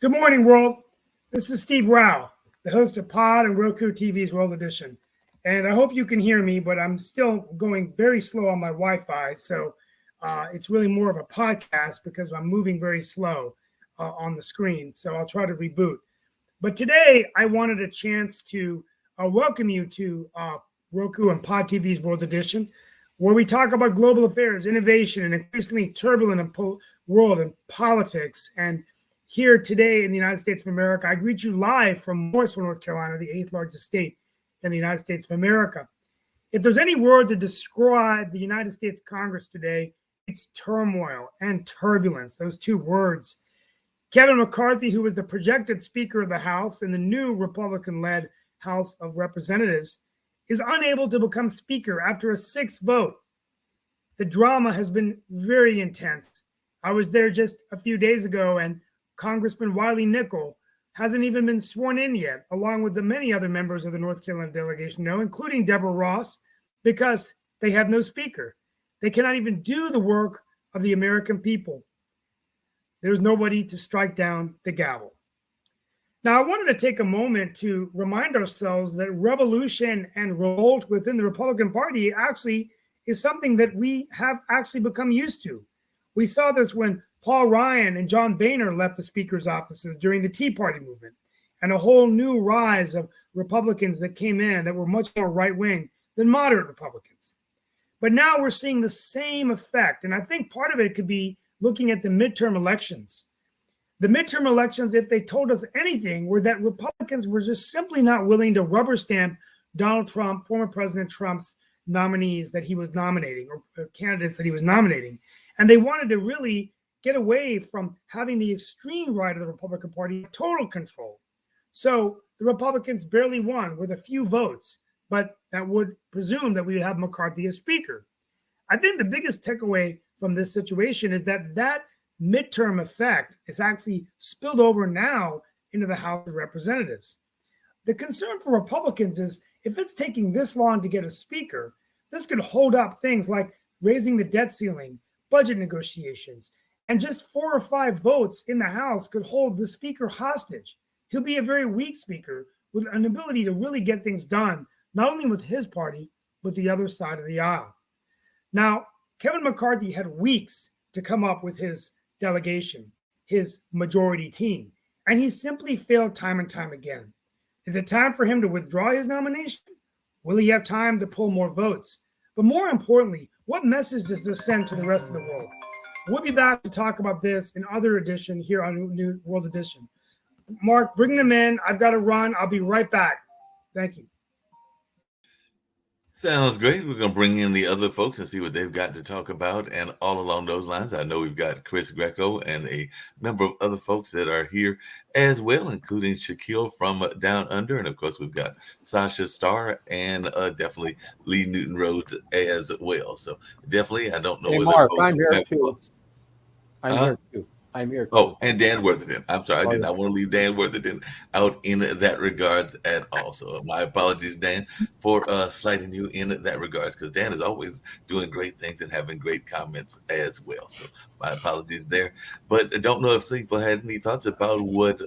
Good morning, world. This is Steve Rao, the host of Pod and Roku TV's World Edition. And I hope you can hear me, but I'm still going very slow on my Wi-Fi. So it's really more of a podcast because I'm moving very slow on the screen. So I'll try to reboot. But today I wanted a chance to welcome you to Roku and Pod TV's World Edition, where we talk about global affairs, innovation, and increasingly turbulent world and politics. And here today in the United States of America, I greet you live from Morrisville, North Carolina, the eighth largest state in the United States of America. If there's any word to describe the United States Congress today, it's turmoil and turbulence, those two words. Kevin McCarthy, who was the projected Speaker of the House in the new Republican-led House of Representatives, is unable to become Speaker after a 6th vote. The drama has been very intense. I was there just a few days ago, and Congressman Wiley Nickel hasn't even been sworn in yet, along with the many other members of the North Carolina delegation, including Deborah Ross, because they have no speaker. They cannot even do the work of the American people. There's nobody to strike down the gavel. Now, I wanted to take a moment to remind ourselves that revolution and revolt within the Republican Party actually is something that we have actually become used to. We saw this when Paul Ryan and John Boehner left the speaker's offices during the Tea Party movement, and a whole new rise of Republicans that came in that were much more right-wing than moderate Republicans. But now we're seeing the same effect, and I think part of it could be looking at the midterm elections. The midterm elections, if they told us anything, were that Republicans were just simply not willing to rubber stamp Donald Trump, former President Trump's nominees that he was nominating, or candidates that he was nominating. And they wanted to really get away from having the extreme right of the Republican Party total control. So the Republicans barely won with a few votes, but that would presume that we would have McCarthy as Speaker. I think the biggest takeaway from this situation is that that midterm effect is actually spilled over now into the House of Representatives. The concern for Republicans is if it's taking this long to get a Speaker, this could hold up things like raising the debt ceiling, budget negotiations, and just 4 or 5 votes in the House could hold the Speaker hostage. He'll be a very weak Speaker with an ability to really get things done, not only with his party, but the other side of the aisle. Now, Kevin McCarthy had weeks to come up with his delegation, his majority team, and he simply failed time and time again. Is it time for him to withdraw his nomination? Will he have time to pull more votes? But more importantly, what message does this send to the rest of the world? We'll be back to talk about this in other edition here on New World Edition. Mark, bring them in. I've got to run. I'll be right back. Thank you. Sounds great. We're going to bring in the other folks and see what they've got to talk about. And all along those lines, I know we've got Chris Greco and a number of other folks that are here as well, including Shaquille from Down Under. And of course, we've got Sasha Starr and definitely Lee Newton Rhodes as well. So definitely, I don't know. Hey, Mark, I'm here too. I'm here too. Oh, and Dan Worthington. I'm sorry, I did not want to leave Dan Worthington out in that regards at all. So my apologies, Dan, for slighting you in that regards, because Dan is always doing great things and having great comments as well. So my apologies there. But I don't know if people had any thoughts about what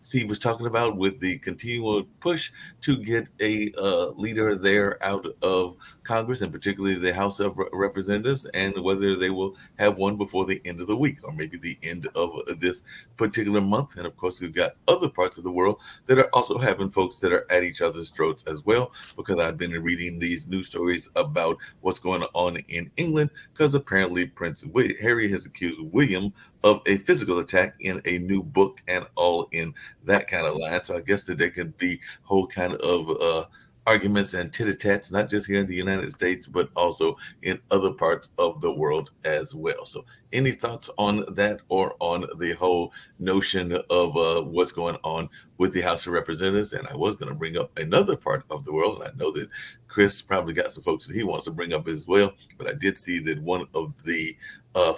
Steve was talking about with the continual push to get a leader there out of Congress, and particularly the House of Representatives, and whether they will have one before the end of the week or maybe the end of this particular month. And of course, we've got other parts of the world that are also having folks that are at each other's throats as well, because I've been reading these news stories about what's going on in England, because apparently Prince Harry has accused William of a physical attack in a new book and all in that kind of line. So I guess that there can be whole kind of arguments and tit-a-tats, not just here in the United States, but also in other parts of the world as well. So any thoughts on that, or on the whole notion of what's going on with the House of Representatives? And I was going to bring up another part of the world, and I know that Chris probably got some folks that he wants to bring up as well, but I did see that one of the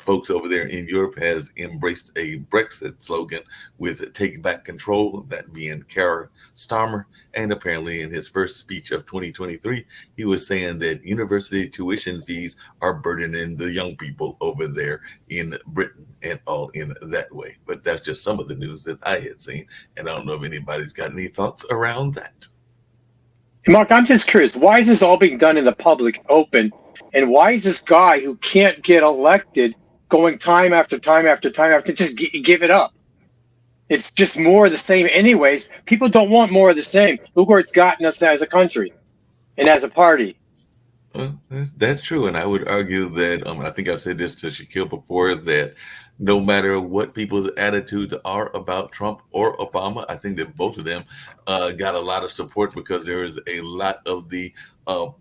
folks over there in Europe has embraced a Brexit slogan with "Take Back Control," that being Keir Starmer. And apparently in his first speech of 2023, he was saying that university tuition fees are burdening the young people over there in Britain and all in that way. But that's just some of the news that I had seen, and I don't know if anybody's got any thoughts around that. Mark, I'm just curious, why is this all being done in the public open? And why is this guy who can't get elected going time after time after time after just give it up? It's just more of the same anyways. People don't want more of the same. Look where it's gotten us as a country and as a party. Well, that's true, and I would argue that I think I've said this to Shaquille before, that no matter what people's attitudes are about Trump or Obama, I think that both of them got a lot of support, because there is a lot of the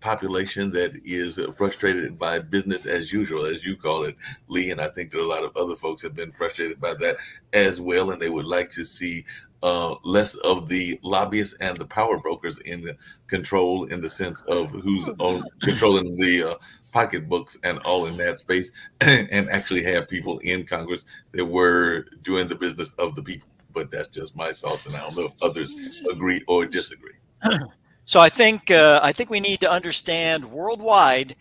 population that is frustrated by business as usual, as you call it, Lee, and I think that a lot of other folks have been frustrated by that as well, and they would like to see less of the lobbyists and the power brokers in control, in the sense of who's controlling the pocketbooks and all in that space, and actually have people in Congress that were doing the business of the people. But that's just my thoughts, and I don't know if others agree or disagree. So I think we need to understand worldwide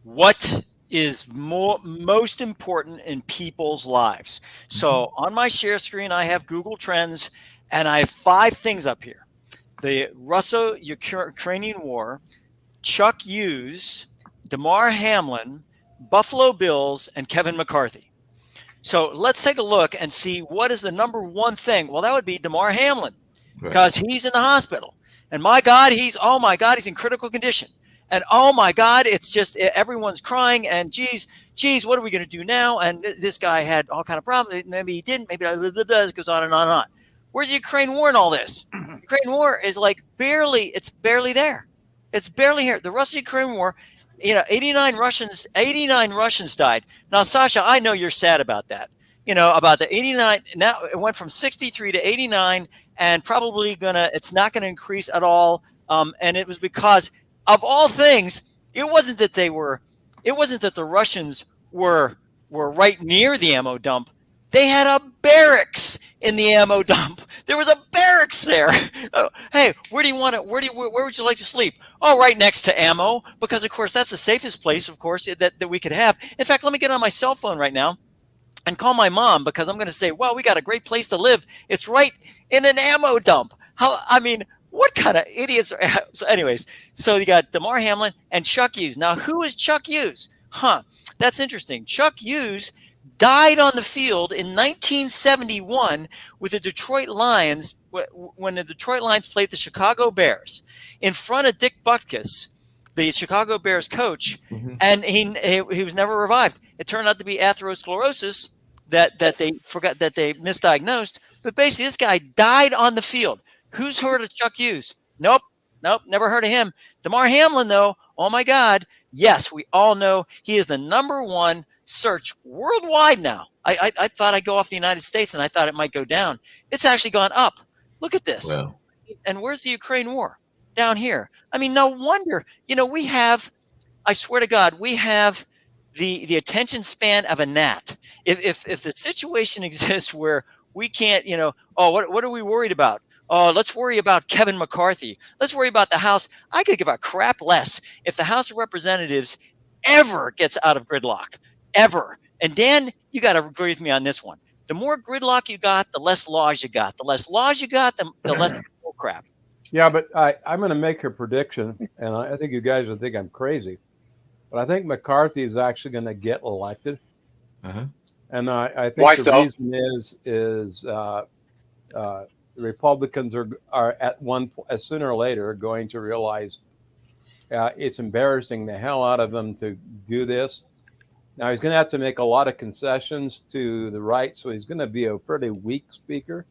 what is most important in people's lives. So on my share screen, I have Google Trends, and I have 5 things up here: the Russo-Ukrainian War, Chuck Hughes, Damar Hamlin, Buffalo Bills, and Kevin McCarthy. So let's take a look and see what is the number one thing. Well, that would be Damar Hamlin, because he's in the hospital. And my God, he's in critical condition. And oh my God, it's just everyone's crying. And geez, what are we going to do now? And this guy had all kind of problems. Maybe he didn't. Maybe it goes on and on and on. Where's the Ukraine war in all this? Ukraine war is like barely there. It's barely here. The Russo-Ukraine war, 89 Russians died. Now, Sasha, I know you're sad about that. About the 89. Now it went from 63 to 89, and probably it's not gonna increase at all. And it was because, of all things, it wasn't that the Russians were right near the ammo dump. They had a barracks in the ammo dump. There was a barracks there. Oh, hey, where would you like to sleep? Oh, right next to ammo, because of course that's the safest place, of course, that we could have. In fact, let me get on my cell phone right now and call my mom, because I'm going to say, well, we got a great place to live. It's right in an ammo dump. What kind of idiots are... So anyways, so you got Damar Hamlin and Chuck Hughes. Now, who is Chuck Hughes? That's interesting. Chuck Hughes died on the field in 1971 with the Detroit Lions, when the Detroit Lions played the Chicago Bears, in front of Dick Butkus, the Chicago Bears coach, and he was never revived. It turned out to be atherosclerosis that they forgot, that they misdiagnosed. But basically, this guy died on the field. Who's heard of Chuck Hughes? Nope, never heard of him. Damar Hamlin, though, oh my God, yes, we all know he is the number one search worldwide now. I thought I'd go off the United States, and I thought it might go down. It's actually gone up. Look at this. Wow. And where's the Ukraine war? Down here. I mean, no wonder. We have, I swear to God, we have the attention span of a gnat. If the situation exists where we can't, what are we worried about? Oh, let's worry about Kevin McCarthy. Let's worry about the House. I could give a crap less if the House of Representatives ever gets out of gridlock, ever. And Dan, you got to agree with me on this one. The more gridlock you got, the less laws you got. The less laws you got, the less crap. Yeah, but I'm going to make a prediction, and I think you guys will think I'm crazy, but I think McCarthy is actually going to get elected. And I think reason is the Republicans are at sooner or later going to realize it's embarrassing the hell out of them to do this. Now he's going to have to make a lot of concessions to the right, so he's going to be a pretty weak speaker.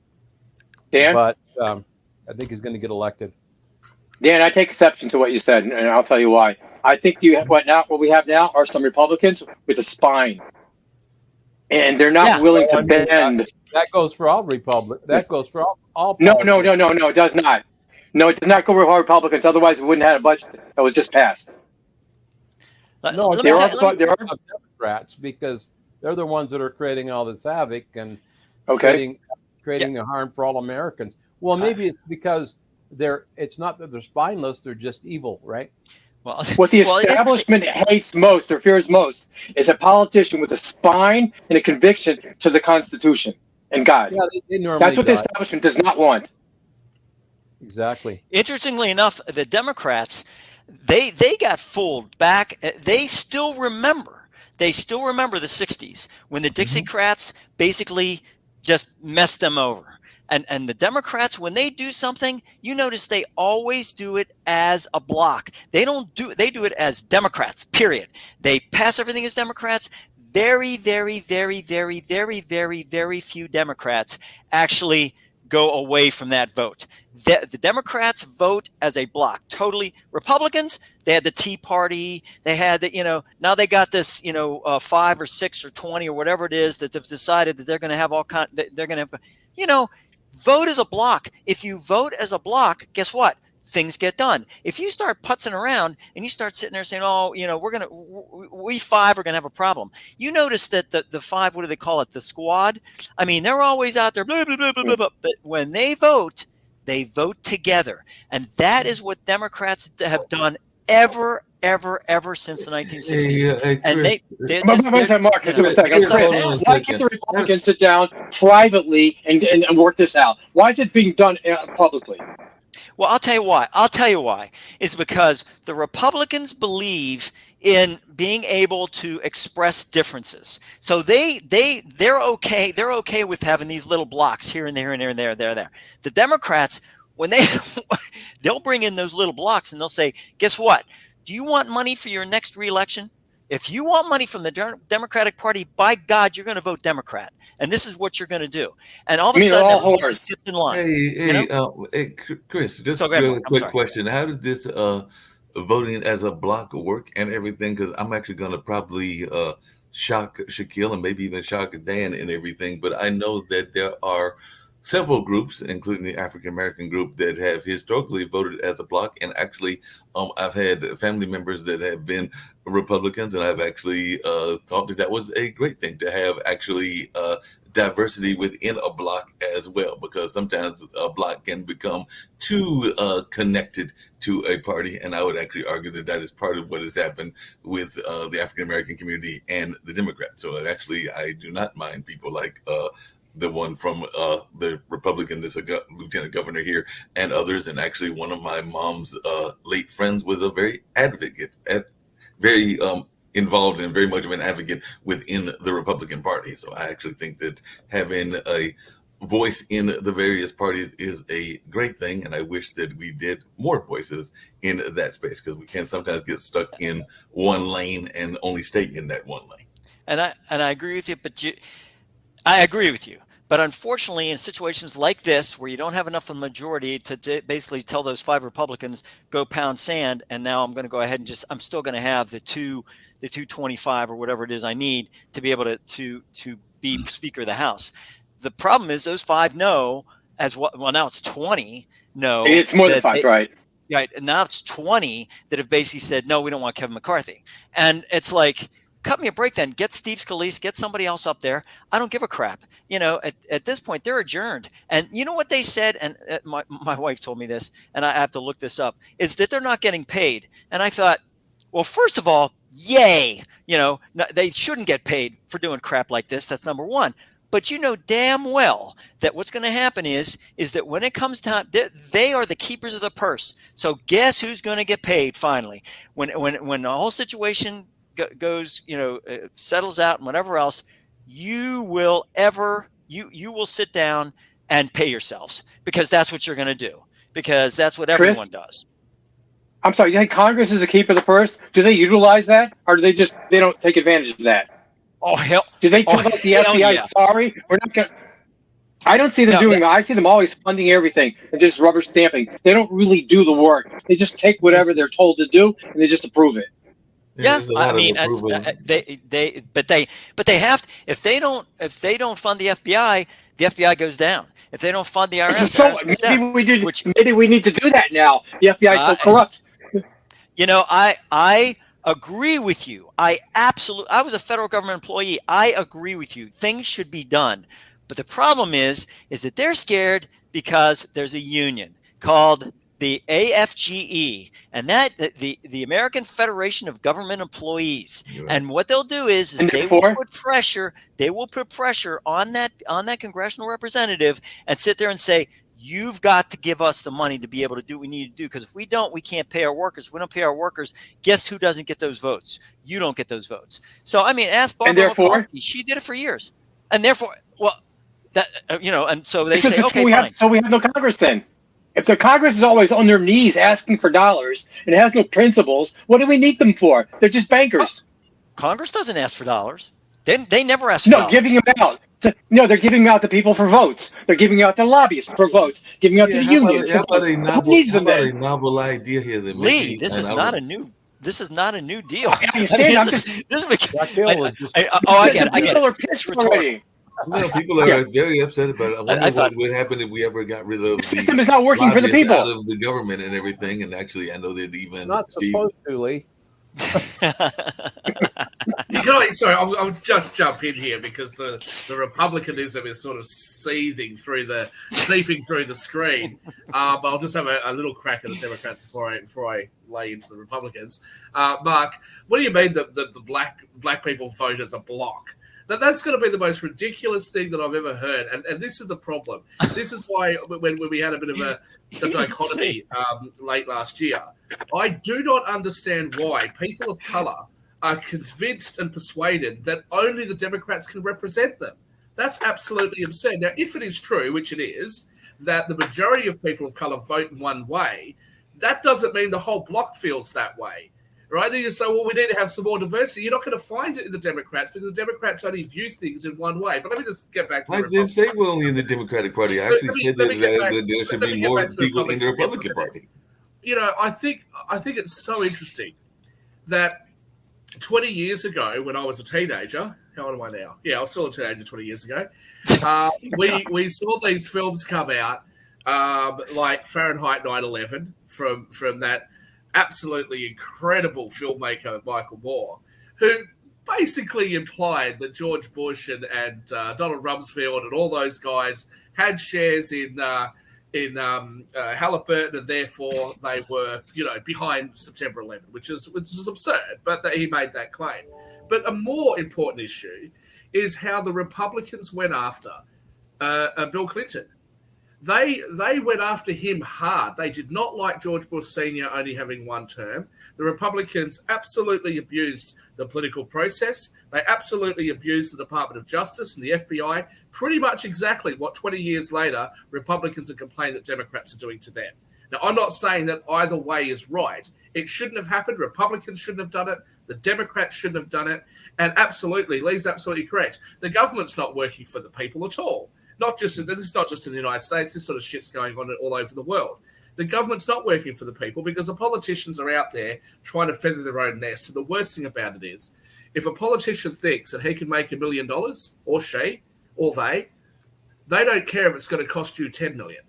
Dan? But I think he's going to get elected. Dan, I take exception to what you said, and I'll tell you why. I think what we have now are some Republicans with a spine, and they're not willing to bend. That goes for all Republicans. That goes for all. No, it does not. No, it does not go for all Republicans. Otherwise, we wouldn't have a budget that was just passed. No, there are Democrats, because they're the ones that are creating all this havoc and creating a harm for all Americans. Well, maybe it's because it's not that they're spineless; they're just evil, right? Well, What the establishment hates most or fears most is a politician with a spine and a conviction to the Constitution and God. Yeah, they normally That's what the establishment does not want. Exactly. Interestingly enough, the Democrats, they got fooled back. They still remember the 60s when the Dixiecrats basically just messed them over. And the Democrats, when they do something, you notice they always do it as a block. They do it as Democrats, period. They pass everything as Democrats. Very, very, very, very, very, very, very few Democrats actually go away from that vote. The Democrats vote as a block. Totally. Republicans, they had the Tea Party. They had the, now they got this, 5 or 6 or 20 or whatever it is that they've decided that they're going to have they're going to have, vote as a block. If you vote as a block, guess what? Things get done. If you start putzing around and you start sitting there saying, "Oh, we 5 are gonna have a problem," you notice that the 5, what do they call it? The squad. I mean, they're always out there, blah, blah, blah, blah, blah, but when they vote together, and that is what Democrats have done ever since the 1960s. Hey, and Mark, why can't the Republicans sit down privately and work this out? Why is it being done publicly? Well, I'll tell you why. It's because the Republicans believe in being able to express differences. So they're okay. They're okay with having these little blocks here and there and there and there. The Democrats, when they'll bring in those little blocks and they'll say, guess what? Do you want money for your next reelection? If you want money from the Democratic Party, by God, you're going to vote Democrat. And this is what you're going to do. And all of a sudden, everybody gets in line. Hey, Chris, just a quick question. How did this voting as a block work and everything? Because I'm actually going to probably shock Shaquille and maybe even shock Dan and everything. But I know that there are several groups, including the African American group, that have historically voted as a block. And actually, I've had family members that have been Republicans, and I've actually thought that was a great thing to have actually diversity within a block as well, because sometimes a block can become too connected to a party. And I would actually argue that is part of what has happened with the African American community and the Democrats. So actually, I do not mind people like the one from the Republican, this lieutenant governor here, and others. And actually, one of my mom's late friends was a very very involved and very much of an advocate within the Republican Party. So I actually think that having a voice in the various parties is a great thing, and I wish that we did more voices in that space, because we can sometimes get stuck in one lane and only stay in that one lane. And I agree with you, I agree with you. But unfortunately, in situations like this, where you don't have enough of a majority to basically tell those 5 Republicans, go pound sand, and now I'm going to go ahead and I'm still going to have the 225 or whatever it is I need to be able to be Speaker of the House. The problem is those 5 know now it's 20 know. It's more than 5, right? Right. And now it's 20 that have basically said, no, we don't want Kevin McCarthy. And it's like, cut me a break then. Get Steve Scalise, get somebody else up there. I don't give a crap. At this point, they're adjourned. And you know what they said? And my wife told me this, and I have to look this up, is that they're not getting paid. And I thought, well, first of all, yay. They shouldn't get paid for doing crap like this. That's number one. But you know damn well that what's going to happen is that when it comes time, they are the keepers of the purse. So guess who's going to get paid finally? When the whole situation goes, settles out and whatever else, you will sit down and pay yourselves, because that's what you're going to do, because that's what everyone does. I'm sorry, you think Congress is the keeper of the purse? Do they utilize that, or do they don't take advantage of that? Oh, hell. Do they tell the FBI, yeah. Sorry, we're not going to. I don't see them doing that. I see them always funding everything and just rubber stamping. They don't really do the work. They just take whatever they're told to do and they just approve it. Yeah, I mean, they have to, if they don't fund the FBI goes down. If they don't fund the IRS, so maybe we need to do that now. The FBI is so corrupt. I agree with you. I was a federal government employee. I agree with you. Things should be done. But the problem is that they're scared because there's a union called the AFGE, and that the American Federation of Government Employees. Right. And what they'll do is they will put pressure. They will put pressure on that congressional representative and sit there and say, you've got to give us the money to be able to do what we need to do. Because if we don't, we can't pay our workers. If we don't pay our workers, guess who doesn't get those votes? You don't get those votes. So, I mean, ask Barbara McCarthy. She did it for years. And therefore, well, that, and so they say, okay, fine. So we have no Congress then. If the Congress is always on their knees asking for dollars and has no principles, what do we need them for? They're just bankers. Congress doesn't ask for dollars. They never ask for dollars. No, giving them out. They're giving out to people for votes. They're giving out to lobbyists for votes. Giving out to the unions. Who needs them then? A novel idea here that Lee, this is not a new deal. I understand. I get it. People are pissed already. People are very upset about it. I wonder what would happen if we ever got rid of the system is not working for the people out of the government and everything. And actually, I know that even not supposed to, Lee. I'll just jump in here because the Republicanism is sort of seeping through the screen. But I'll just have a little crack at the Democrats before I lay into the Republicans. Mark, what do you mean that the black people vote as a bloc? That's going to be the most ridiculous thing that I've ever heard, and this is the problem. This is why when we had a bit of a dichotomy late last year, I do not understand why people of color are convinced and persuaded that only the Democrats can represent them. That's absolutely absurd. Now, if it is true, which it is, that the majority of people of color vote in one way, that doesn't mean the whole bloc feels that way. Right? Then you say, well, we need to have some more diversity. You're not going to find it in the Democrats because the Democrats only view things in one way. But let me just get back to I didn't say we're only in the Democratic Party. I actually said that there should be more people in the Republican Party. I think it's so interesting that 20 years ago, when I was a teenager, how old am I now? Yeah, I was still a teenager 20 years ago. We saw these films come out, like Fahrenheit 9/11 from that absolutely incredible filmmaker Michael Moore, who basically implied that George Bush and Donald Rumsfeld and all those guys had shares in Halliburton, and therefore they were, behind September 11, which is absurd. But that he made that claim. But a more important issue is how the Republicans went after Bill Clinton. They went after him hard. They did not like George Bush Sr. only having one term. The Republicans absolutely abused the political process. They absolutely abused the Department of Justice and the FBI, pretty much exactly what 20 years later Republicans have complained that Democrats are doing to them. Now, I'm not saying that either way is right. It shouldn't have happened. Republicans shouldn't have done it. The Democrats shouldn't have done it. And absolutely, Lee's absolutely correct. The government's not working for the people at all. This is not just in the United States. This sort of shit's going on all over the world. The government's not working for the people because the politicians are out there trying to feather their own nest. And the worst thing about it is, if a politician thinks that he can make $1 million, or she, or they don't care if it's going to cost you $10 million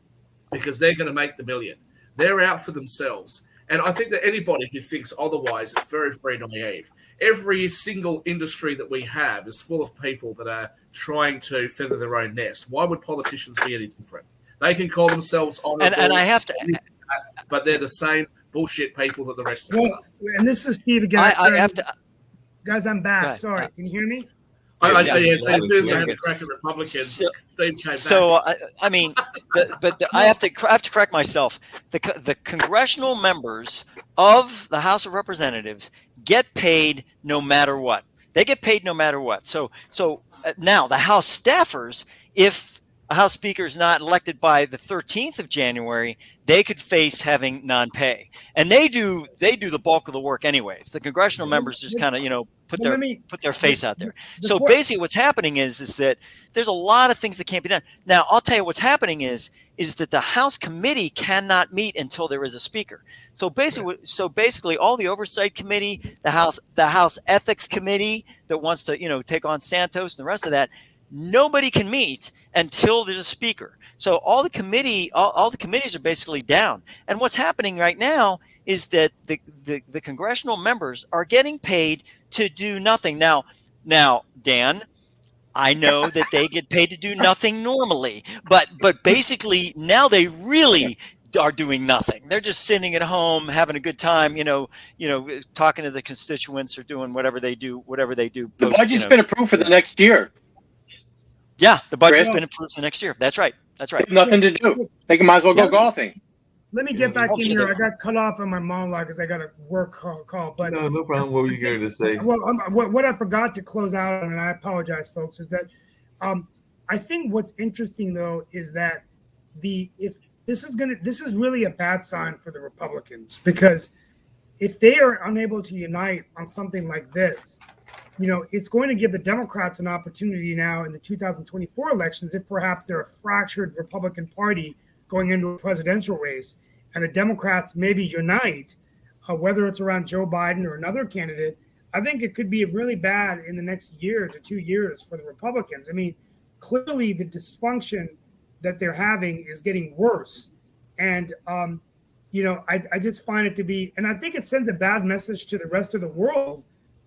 because they're going to make the $1 million. They're out for themselves. And I think that anybody who thinks otherwise is very, very naive. Every single industry that we have is full of people that are trying to feather their own nest. Why would politicians be any different? They can call themselves honorable, and I have to, but they're the same bullshit people that the rest of us are. And this is Steve again. I have to, guys, I'm back. Sorry, can you hear me? So as soon as I had to crack at Republicans, Steve came back. So I mean, I have to correct myself. The congressional members of the House of Representatives get paid no matter what. They get paid no matter what. So now the House staffers, if a House Speaker is not elected by the 13th of January, they could face having non-pay, and they do the bulk of the work anyways. The congressional members just kind of put their face out there. So basically, what's happening is that there's a lot of things that can't be done. Now, I'll tell you what's happening is that the House committee cannot meet until there is a speaker. So basically, all the Oversight Committee, the House Ethics Committee that wants to take on Santos and the rest of that, nobody can meet until there's a speaker. So all the committees are basically down. And what's happening right now is that the congressional members are getting paid to do nothing. Now, Dan, I know that they get paid to do nothing normally, but basically now they really are doing nothing. They're just sitting at home, having a good time, talking to the constituents or doing whatever they do. The budget's been approved for the next year. Yeah, the budget's been approved for the next year. That's right. That's right. Nothing to do. They might as well go golfing. Let me get back in here. I got cut off on my monologue because I got a work call. But no problem. What were you going to say? Well, what I forgot to close out on, and I apologize, folks, is that I think what's interesting though is that this is really a bad sign for the Republicans, because if they are unable to unite on something like this, it's going to give the Democrats an opportunity now in the 2024 elections, if perhaps they're a fractured Republican Party going into a presidential race, and the Democrats maybe unite, whether it's around Joe Biden or another candidate. I think it could be really bad in the next year to 2 years for the Republicans. I mean, clearly the dysfunction that they're having is getting worse. And, I just find it to be, and I think it sends a bad message to the rest of the world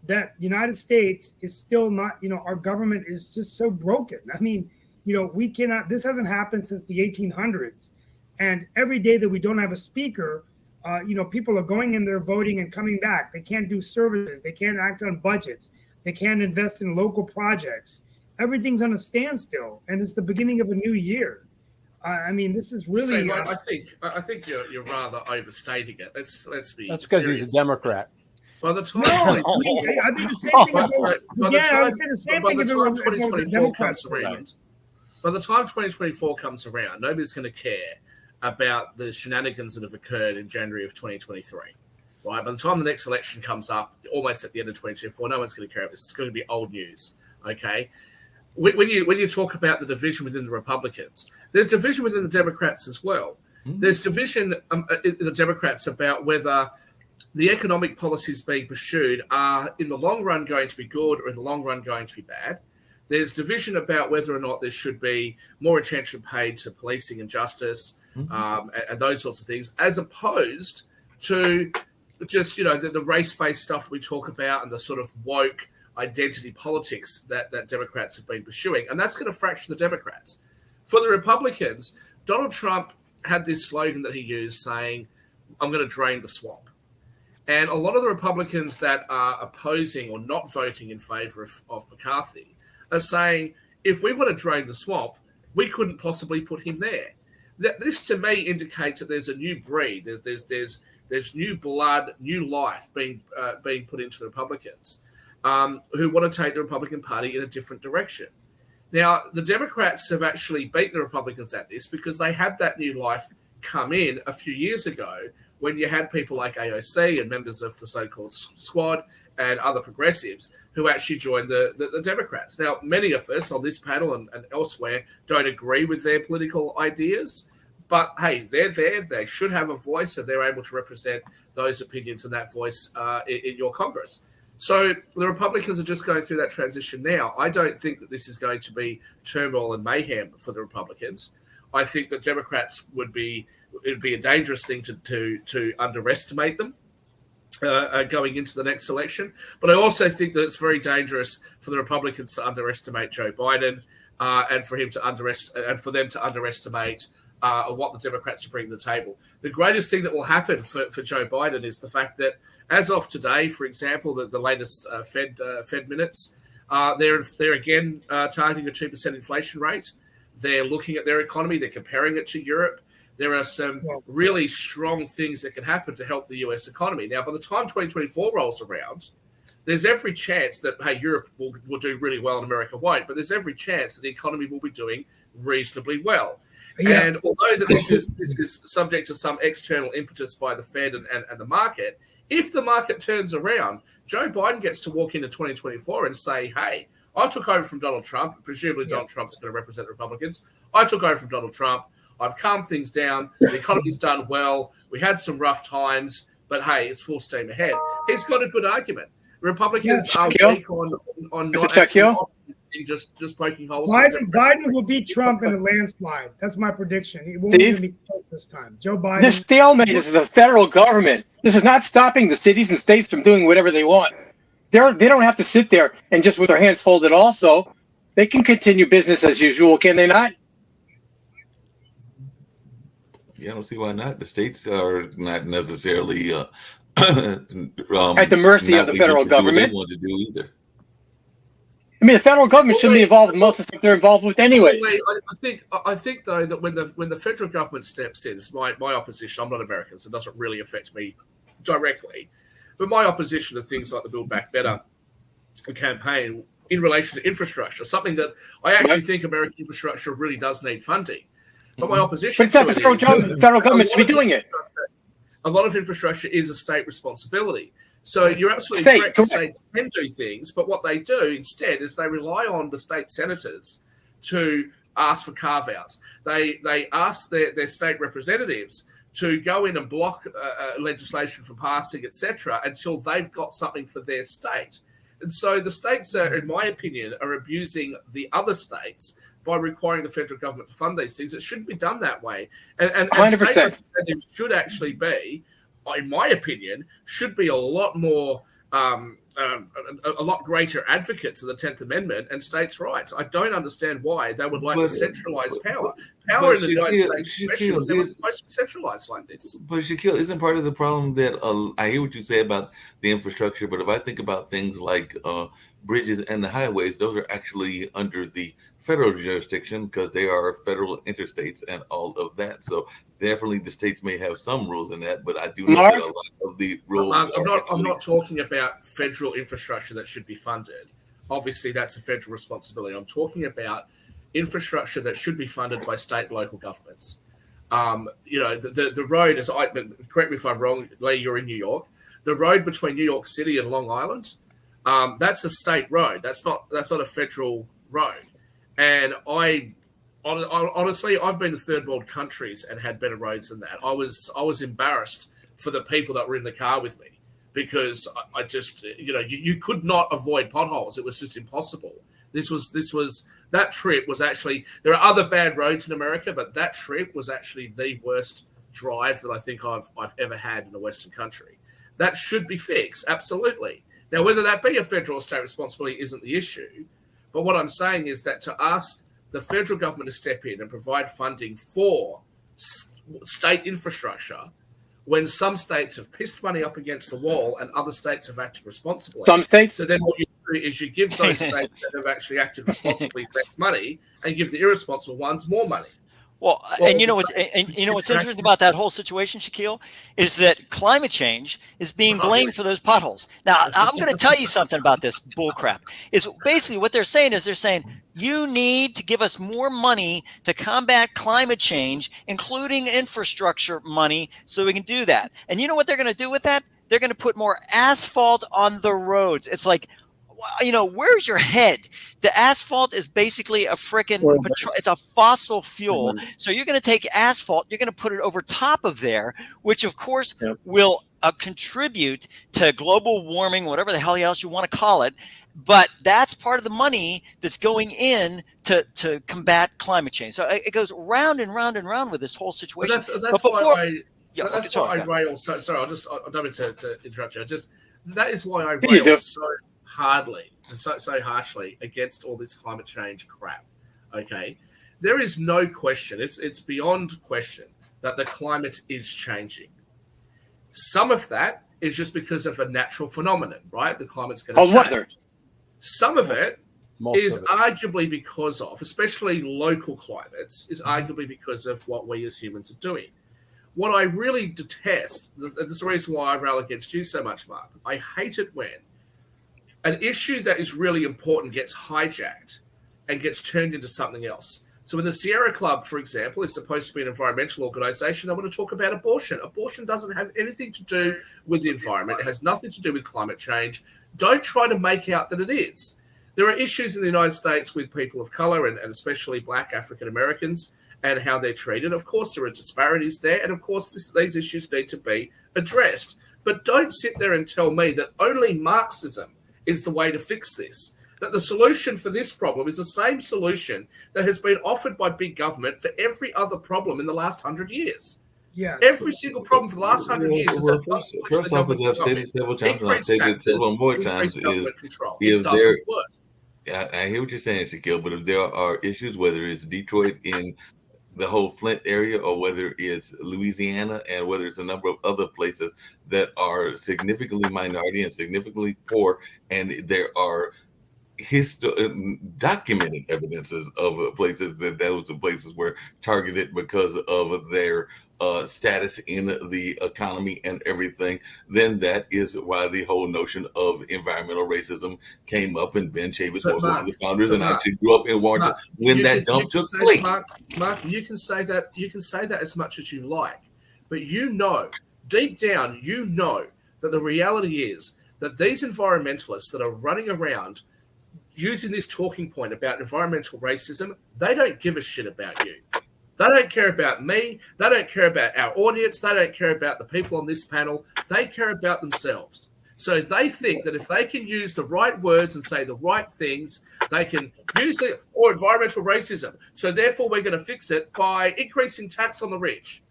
that United States is still not, our government is just so broken. I mean, we cannot, this hasn't happened since the 1800s. And every day that we don't have a speaker, people are going in there voting and coming back. They can't do services. They can't act on budgets. They can't invest in local projects. Everything's on a standstill, and it's the beginning of a new year. I mean, this is really. Steve, I think you're rather overstating it. Let's be. That's because he's a Democrat. By the time I'd be the same thing. I would say the same thing if it was 2024 comes around. By the time 2024 comes around, nobody's going to care about the shenanigans that have occurred in January of 2023. Right? By the time the next election comes up, almost at the end of 2024, no one's going to care about this. It's going to be old news. Okay. When you talk about the division within the Republicans, there's division within the Democrats as well. Mm-hmm. There's division in the Democrats about whether the economic policies being pursued are in the long run going to be good or in the long run going to be bad. There's division about whether or not there should be more attention paid to policing and justice, and those sorts of things, as opposed to just, the race-based stuff we talk about and the sort of woke identity politics that Democrats have been pursuing. And that's going to fracture the Democrats. For the Republicans, Donald Trump had this slogan that he used saying, "I'm going to drain the swamp." And a lot of the Republicans that are opposing or not voting in favor of McCarthy are saying, if we want to drain the swamp, we couldn't possibly put him there. This to me indicates that there's a new breed. There's new blood, new life being put into the Republicans who want to take the Republican Party in a different direction. Now, the Democrats have actually beaten the Republicans at this because they had that new life come in a few years ago when you had people like AOC and members of the so-called squad and other progressives who actually joined the Democrats. Now, many of us on this panel and elsewhere don't agree with their political ideas, but hey, they're there. They should have a voice, and they're able to represent those opinions and that voice in your Congress. So the Republicans are just going through that transition now. I don't think that this is going to be turmoil and mayhem for the Republicans. I think that Democrats it'd be a dangerous thing to underestimate them going into the next election. But I also think that it's very dangerous for the Republicans to underestimate Joe Biden and for them to underestimate what the Democrats are bringing to the table. The greatest thing that will happen for Joe Biden is the fact that as of today, for example, the latest Fed minutes, they're again targeting a 2% inflation rate. They're looking at their economy. They're comparing it to Europe. There are some really strong things that can happen to help the U.S. economy. Now, by the time 2024 rolls around, there's every chance that, hey, Europe will do really well and America won't, but there's every chance that the economy will be doing reasonably well. Yeah. And although that this is subject to some external impetus by the Fed and the market, if the market turns around, Joe Biden gets to walk into 2024 and say, hey, I took over from Donald Trump. Presumably Donald Trump's going to represent the Republicans. I took over from Donald Trump. I've calmed things down. The economy's done well. We had some rough times, but hey, it's full steam ahead. He's got a good argument. Republicans are weak on not actually just poking holes. Biden will beat Trump in a landslide. That's my prediction. He won't even be close this time. Joe Biden. This stalemate is the federal government. This is not stopping the cities and states from doing whatever they want. They don't have to sit there and just with their hands folded also. They can continue business as usual, can they not? Yeah, I don't see why not. The states are not necessarily at the mercy of the federal government. They want to do either. I mean, the federal government shouldn't be involved in most of the stuff they're involved with, anyways. I think though that when the federal government steps in, it's my opposition. I'm not American, so it doesn't really affect me directly. But my opposition to things like the Build Back Better campaign in relation to infrastructure, something that I actually think American infrastructure really does need funding. But my opposition. But it's not the federal government should be doing it. A lot of infrastructure is a state responsibility. So you're absolutely correct. The states can do things, but what they do instead is they rely on the state senators to ask for carve-outs. They ask their state representatives to go in and block legislation from passing, etc., until they've got something for their state. And so the states, in my opinion, are abusing the other states by requiring the federal government to fund these things. It shouldn't be done that way. And 100%. State representatives should actually be, in my opinion, should be a lot more, a lot greater advocates of the 10th Amendment and states' rights. I don't understand why they would like to centralize power. Power in the United States was never supposed to be centralized like this. But Shaquille, isn't part of the problem that I hear what you say about the infrastructure, but if I think about things like bridges and the highways, those are actually under the federal jurisdiction because they are federal interstates and all of that. So definitely the states may have some rules in that, but I do know that a lot of the rules. I'm not talking about federal infrastructure that should be funded. Obviously, that's a federal responsibility. I'm talking about infrastructure that should be funded by state and local governments. The road, correct me if I'm wrong, Lee, you're in New York. The road between New York City and Long Island, that's a state road. That's not a federal road. And honestly, I've been to third world countries and had better roads than that. I was embarrassed for the people that were in the car with me because I just, you could not avoid potholes. It was just impossible. That trip was actually, there are other bad roads in America, but that trip was actually the worst drive that I think I've ever had in a Western country. That should be fixed, absolutely. Now, whether that be a federal or state responsibility isn't the issue. But what I'm saying is that to ask the federal government to step in and provide funding for state infrastructure when some states have pissed money up against the wall and other states have acted responsibly. Some states. So then what you do is you give those states that have actually acted responsibly less money and give the irresponsible ones more money. Well, and you know what's interesting about that whole situation, Shaquille, is that climate change is being blamed for those potholes. Now, I'm going to tell you something about this bullcrap. Is basically what they're saying you need to give us more money to combat climate change, including infrastructure money, so we can do that. And you know what they're going to do with that? They're going to put more asphalt on the roads. It's like, where's your head? The asphalt is basically a freaking petrol. It's a fossil fuel. So you're going to take asphalt, you're going to put it over top of there, which of course will contribute to global warming, whatever the hell else you want to call it. But that's part of the money that's going in to combat climate change. So it goes round and round and round with this whole situation. That's why I rail. Sorry, I don't mean to interrupt you. That is why I rail so harshly against all this climate change crap. Okay, there is no question. It's beyond question that the climate is changing. Some of that is just because of a natural phenomenon, right? The climate's going to change. Weather. Some of it is arguably because of, especially local climates, is arguably because of what we as humans are doing. What I really detest, this is the reason why I rail against you so much, Mark. I hate it when an issue that is really important gets hijacked and gets turned into something else. So when the Sierra Club, for example, is supposed to be an environmental organization, I want to talk about abortion. Abortion doesn't have anything to do with the environment. It has nothing to do with climate change. Don't try to make out that it is. There are issues in the United States with people of color and especially Black African Americans and how they're treated. Of course, there are disparities there. And of course, these issues need to be addressed. But don't sit there and tell me that only Marxism is the way to fix this. That the solution for this problem is the same solution that has been offered by big government for every other problem in the last 100 years. Yeah, every single problem for the last 100 years is that first off, as I've said it several times, and I've said it several more times, I hear what you're saying, Shaquille, but if there are issues, whether it's Detroit in the whole Flint area, or whether it's Louisiana, and whether it's a number of other places that are significantly minority and significantly poor, and there are documented evidences of places that those places were targeted because of their status in the economy and everything, then that is why the whole notion of environmental racism came up. And Ben Chavis was one of the founders, and actually grew up in Washington when that dump took place. Mark, you can say that as much as you like, but deep down, that the reality is that these environmentalists that are running around using this talking point about environmental racism, they don't give a shit about you. They don't care about me. They don't care about our audience. They don't care about the people on this panel. They care about themselves. So they think that if they can use the right words and say the right things, they can use it, or environmental racism. So therefore, we're going to fix it by increasing tax on the rich.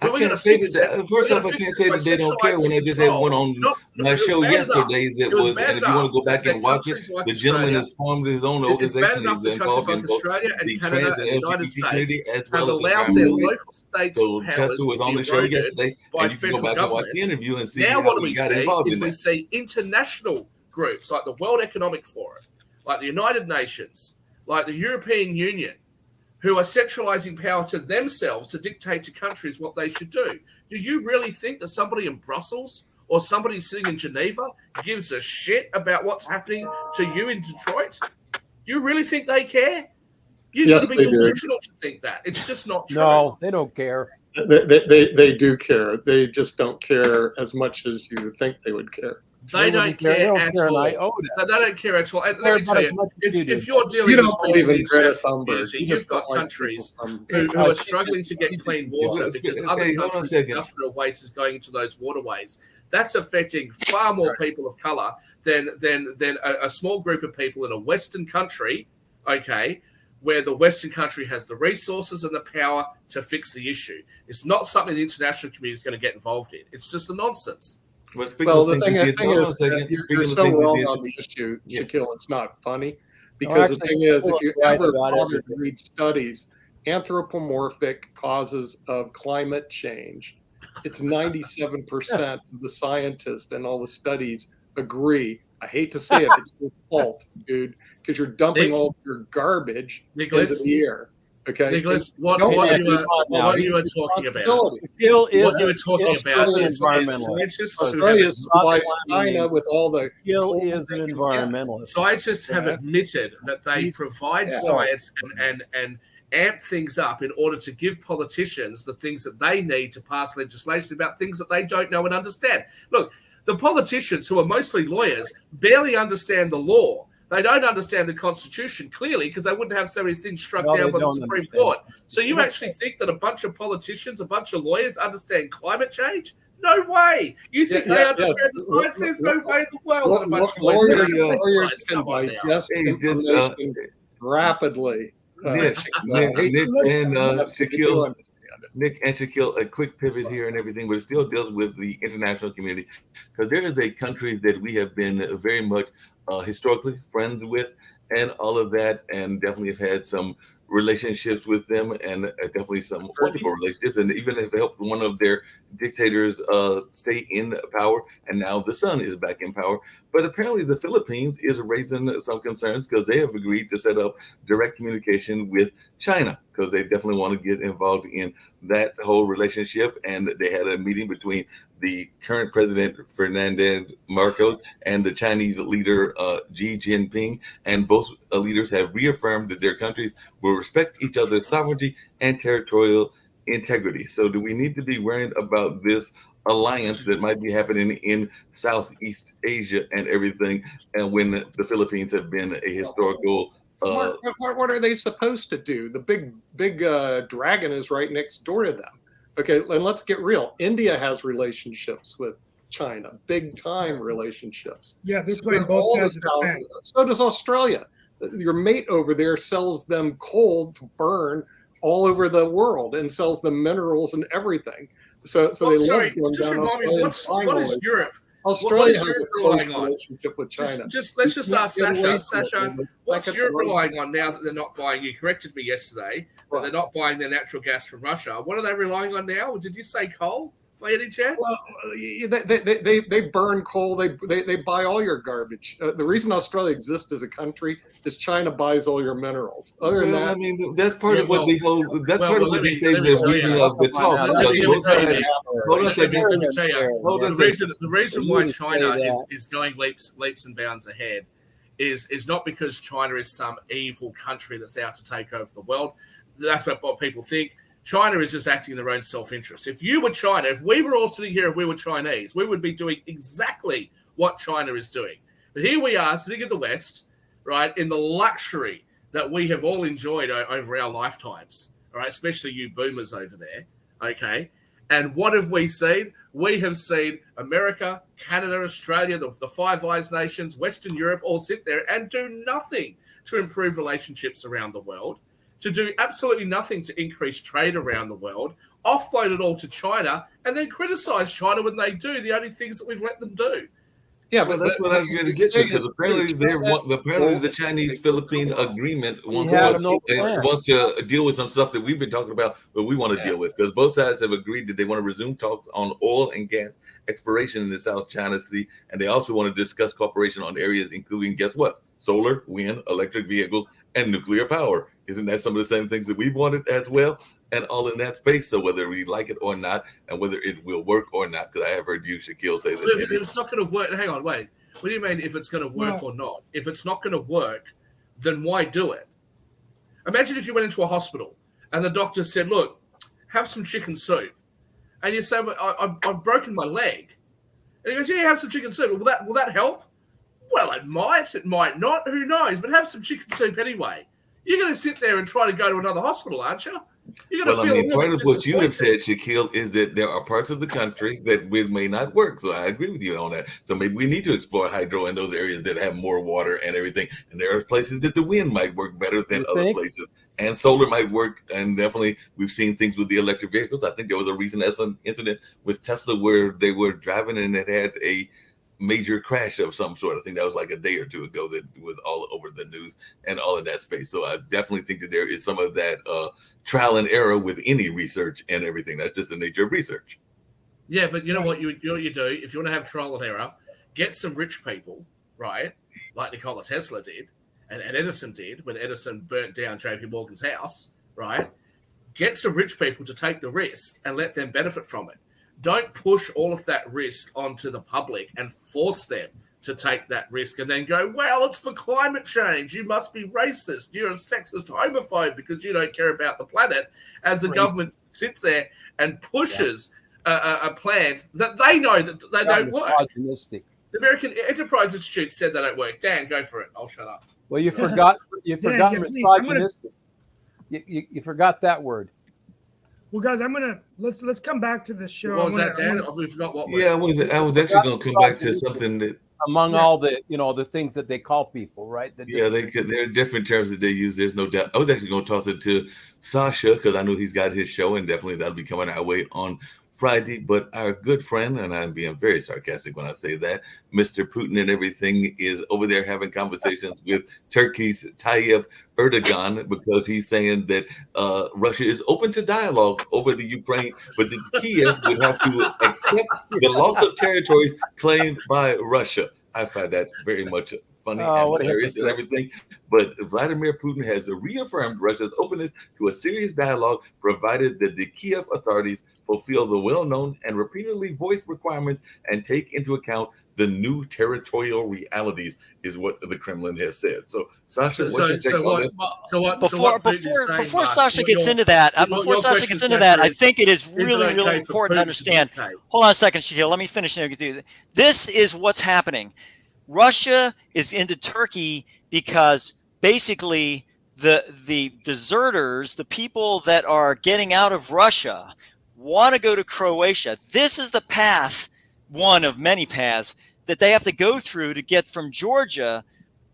I can't say that. First off, I can't say that they don't care when I just had one on my show yesterday that was, and if you want to go back and watch it, the gentleman has formed his own organization. He's involved in both the trans and LGBT community as well as the local states. So Chester was on the show yesterday, and you can go back and watch the interview and see how we got involved in that. We see international groups like the World Economic Forum, like the United Nations, like the European Union, who are centralizing power to themselves to dictate to countries what they should do. Do you really think that somebody in Brussels or somebody sitting in Geneva gives a shit about what's happening to you in Detroit? Do you really think they care? You've got to be delusional to think that. It's just not true. No, they don't care. They do care. They just don't care as much as you think they would care. They don't care at all. They don't care at all. And let me tell you, if you're dealing you don't believe in Greta Thunberg, you've got countries who are struggling to get clean water because other countries' industrial waste is going into those waterways. That's affecting far more people of color than a small group of people in a Western country, okay, where the Western country has the resources and the power to fix the issue. It's not something the international community is going to get involved in. It's just a nonsense. Well, the thing is, you're so wrong on the issue, Shaquille. It's not funny because the thing is, if you ever bother to read studies, anthropomorphic causes of climate change, it's 97% of the scientists and all the studies agree. I hate to say it, it's your fault, dude, because you're dumping all your garbage into the air. Okay, Nicholas, what you were talking about? Skill is what you were talking about is Australia supplies China with all the skill is an environmentalist. Scientists have admitted that they provide science and amp things up in order to give politicians the things that they need to pass legislation about things that they don't know and understand. Look, the politicians, who are mostly lawyers, barely understand the law. They don't understand the Constitution clearly because they wouldn't have so many things struck down by the Supreme Court. So you actually think that a bunch of politicians, a bunch of lawyers understand climate change? No way. You think they understand the science? There's no way in the world that a bunch of lawyers can digest information rapidly. Nick and Shaquille, a quick pivot here and everything, but it still deals with the international community, because there is a country that we have been very much historically friends with and all of that, and definitely have had some relationships with them, and definitely some wonderful relationships, and even if helped one of their dictators stay in power, and now the son is back in power. But apparently the Philippines is raising some concerns because they have agreed to set up direct communication with China, because they definitely want to get involved in that whole relationship. And they had a meeting between the current president, Ferdinand Marcos, and the Chinese leader, Xi Jinping. And both leaders have reaffirmed that their countries will respect each other's sovereignty and territorial integrity. So do we need to be worried about this alliance that might be happening in Southeast Asia and everything, and when the Philippines have been a historical what are they supposed to do? The big dragon is right next door to them. Okay, and let's get real. India has relationships with China, big time relationships. Yeah, they're playing both sides of the fence. So does Australia. Your mate over there sells them coal to burn all over the world and sells them minerals and everything. So they love going down Australian what is Europe? Australia has a close relationship with China. Let's just ask Sasha. Sasha, what's Europe relying on now that they're not buying? You corrected me yesterday that they're not buying their natural gas from Russia. What are they relying on now? Did you say coal? By any chance? Well, they burn coal. They buy all your garbage. The reason Australia exists as a country is China buys all your minerals. Other than that, I mean, that's part of what they hold. That's part of what they say. The reason of the talks. The reason why China is going leaps and bounds ahead is not because China is some evil country that's out to take over the world. That's what people think. China is just acting in their own self-interest. If you were China, if we were all sitting here and we were Chinese, we would be doing exactly what China is doing. But here we are sitting in the West, right, in the luxury that we have all enjoyed over our lifetimes, all right, especially you boomers over there, okay? And what have we seen? We have seen America, Canada, Australia, the Five Eyes nations, Western Europe all sit there and do nothing to improve relationships around the world, to do absolutely nothing to increase trade around the world, offload it all to China, and then criticize China when they do the only things that we've let them do. Yeah, but that's what I was going to get to, because apparently the Chinese-Philippine agreement wants to deal with some stuff that we've been talking about, but we want to deal with, because both sides have agreed that they want to resume talks on oil and gas exploration in the South China Sea, and they also want to discuss cooperation on areas including, guess what? Solar, wind, electric vehicles, and nuclear power. Isn't that some of the same things that we've wanted as well? And all in that space. So whether we like it or not, and whether it will work or not, because I have heard you, Shaquille, say that if it's not going to work. Hang on, wait. What do you mean if it's going to work or not? If it's not going to work, then why do it? Imagine if you went into a hospital and the doctor said, "Look, have some chicken soup," and you say, "I've broken my leg," and he goes, "Yeah, have some chicken soup. Will that help?" Well, it might not. Who knows? But have some chicken soup anyway. You're going to sit there and try to go to another hospital, aren't you? You're going to feel part of what you have said, Shaquille, is that there are parts of the country that may not work. So I agree with you on that. So maybe we need to explore hydro in those areas that have more water and everything. And there are places that the wind might work better than other places. And solar might work. And definitely we've seen things with the electric vehicles. I think there was a recent incident with Tesla where they were driving and it had a major crash of some sort. I think that was like a day or two ago that was all over the news and all in that space. So I definitely think that there is some of that trial and error with any research and everything. That's just the nature of research. Yeah, but you know what you do? If you want to have trial and error, get some rich people, right? Like Nikola Tesla did and Edison did when Edison burnt down JP Morgan's house, right? Get some rich people to take the risk and let them benefit from it. Don't push all of that risk onto the public and force them to take that risk and then go, well, it's for climate change. You must be racist. You're a sexist homophobe because you don't care about the planet. As the government sits there and pushes a plan that they know that they don't work. The American Enterprise Institute said they don't work. Dan, go for it. I'll shut up. Well, you forgot misogynistic. You forgot that word. Well, guys, let's come back to the show. What was that, Dan? We forgot what. Yeah, I was actually going to come back to something that among all the the things that they call people, right? There are different terms that they use. There's no doubt. I was actually going to toss it to Sasha because I know he's got his show, and definitely that'll be coming our way on Friday. But our good friend, and I'm being very sarcastic when I say that, Mr. Putin and everything is over there having conversations with Turkey's Tayyip Erdogan because he's saying that Russia is open to dialogue over the Ukraine, but that Kiev would have to accept the loss of territories claimed by Russia. I find that very much funny and hilarious and everything. But Vladimir Putin has reaffirmed Russia's openness to a serious dialogue, provided that the Kiev authorities fulfill the well-known and repeatedly voiced requirements and take into account the new territorial realities, is what the Kremlin has said. So, Sasha, before Sasha gets into that, I think it is really important to understand. Hold on a second, Shaquille. Let me finish. This is what's happening. Russia is into Turkey because basically the deserters, the people that are getting out of Russia, want to go to Croatia. This is the path, one of many paths, that they have to go through to get from Georgia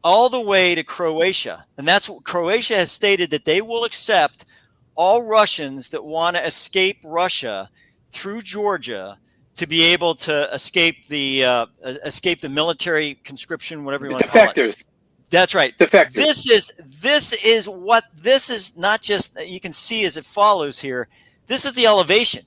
all the way to Croatia. And that's what Croatia has stated, that they will accept all Russians that want to escape Russia through Georgia to be able to escape the military conscription, whatever you want to call it. Defectors. That's right. Defectors. This is not just, you can see as it follows here. This is the elevation.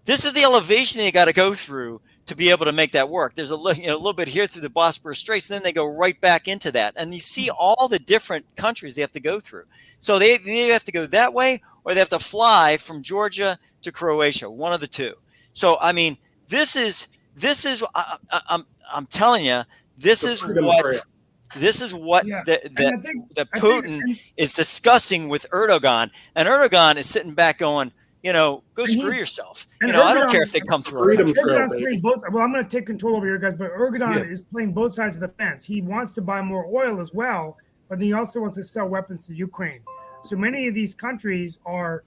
This is the elevation they got to go through to be able to make that work. There's a little bit here through the Bosporus Straits, and then they go right back into that. And you see all the different countries they have to go through. So they have to go that way, or they have to fly from Georgia to Croatia, one of the two. So, I mean, this is I'm telling you, this is what Putin is discussing with Erdogan, and Erdogan is sitting back going, go screw yourself. I don't care if they come through. I'm going to take control over here, guys, but Erdogan is playing both sides of the fence. He wants to buy more oil as well, but he also wants to sell weapons to Ukraine. So many of these countries are,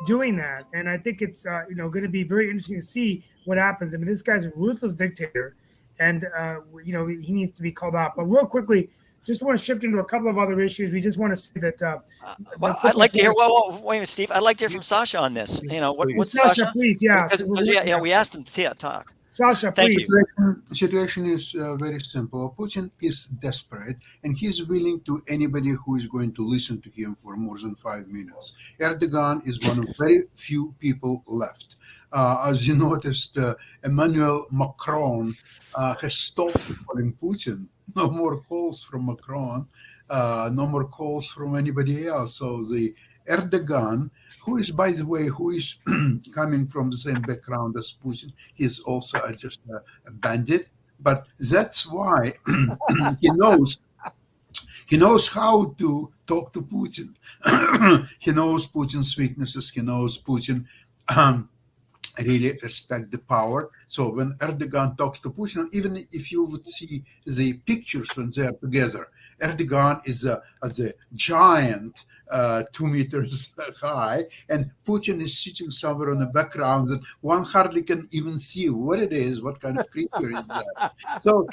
doing that, and I think it's going to be very interesting to see what happens. I mean, this guy's a ruthless dictator, and he needs to be called out. But real quickly, just want to shift into a couple of other issues. We just want to say that. I'd like to hear. Well, wait a minute, Steve. I'd like to hear from Sasha on this. What's Sasha, please? Yeah, because we asked him to talk. Sasha, please. The situation is very simple. Putin is desperate, and he's willing to anybody who is going to listen to him for more than 5 minutes. Erdogan is one of very few people left. As you noticed, Emmanuel Macron has stopped calling Putin. No more calls from Macron, no more calls from anybody else. So the Erdogan, who is, by the way, coming from the same background as Putin, he's also just a bandit. But that's why he knows how to talk to Putin. He knows Putin's weaknesses. He knows Putin really respect the power. So when Erdogan talks to Putin, even if you would see the pictures when they are together, Erdogan is as a giant, 2 meters high, and Putin is sitting somewhere on the background that one hardly can even see what it is, what kind of creature is that. So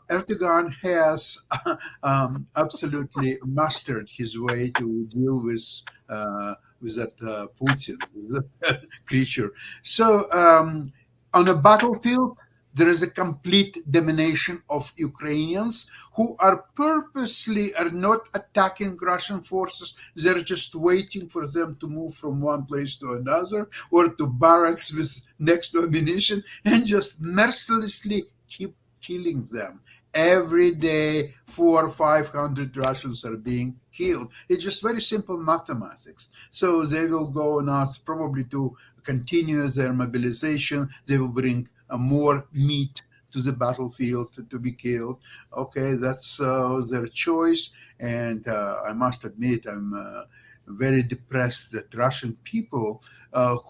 Erdogan has absolutely mastered his way to deal with that Putin, the creature. So on a battlefield, there is a complete domination of Ukrainians who are not attacking Russian forces. They're just waiting for them to move from one place to another or to barracks with next ammunition and just mercilessly keep killing them. Every day, 400 or 500 Russians are being killed. It's just very simple mathematics. So they will go now probably to continue their mobilization. They will bring more meat to the battlefield to be killed. Okay, that's their choice. And I must admit, I'm very depressed that Russian people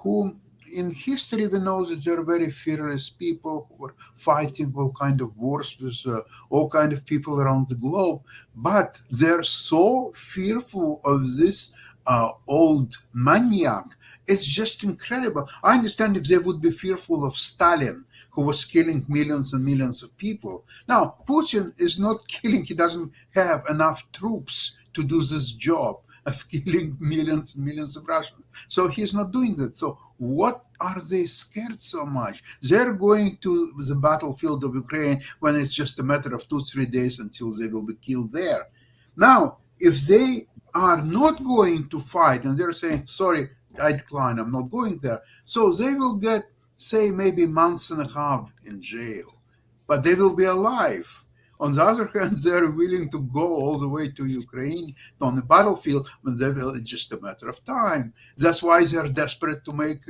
who in history, we know that there are very fearless people who were fighting all kind of wars with all kind of people around the globe, but they're so fearful of this old maniac. It's just incredible. I understand if they would be fearful of Stalin, who was killing millions and millions of people. Now, Putin is not killing. He doesn't have enough troops to do this job of killing millions and millions of Russians. So he's not doing that. So what are they scared so much? They're going to the battlefield of Ukraine when it's just a matter of 2-3 days until they will be killed there. Now, if they are not going to fight and they're saying, sorry, I decline, I'm not going there. So they will get, say, maybe months and a half in jail, but they will be alive. On the other hand, they're willing to go all the way to Ukraine on the battlefield when it's just a matter of time. That's why they're desperate to make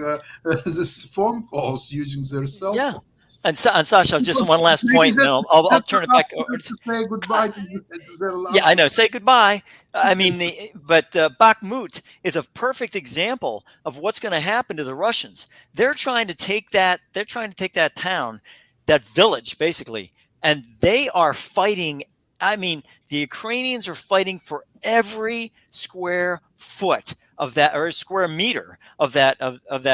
this phone calls using their cell phones. Yeah. And Sasha, just one last point, and I'll turn it back over to say goodbye to their life. Yeah, I know. Say goodbye. I mean, but Bakhmut is a perfect example of what's going to happen to the Russians. They're trying to take that. They're trying to take that town, that village, basically. And they are fighting. I mean, the Ukrainians are fighting for every square foot of that, or square meter of that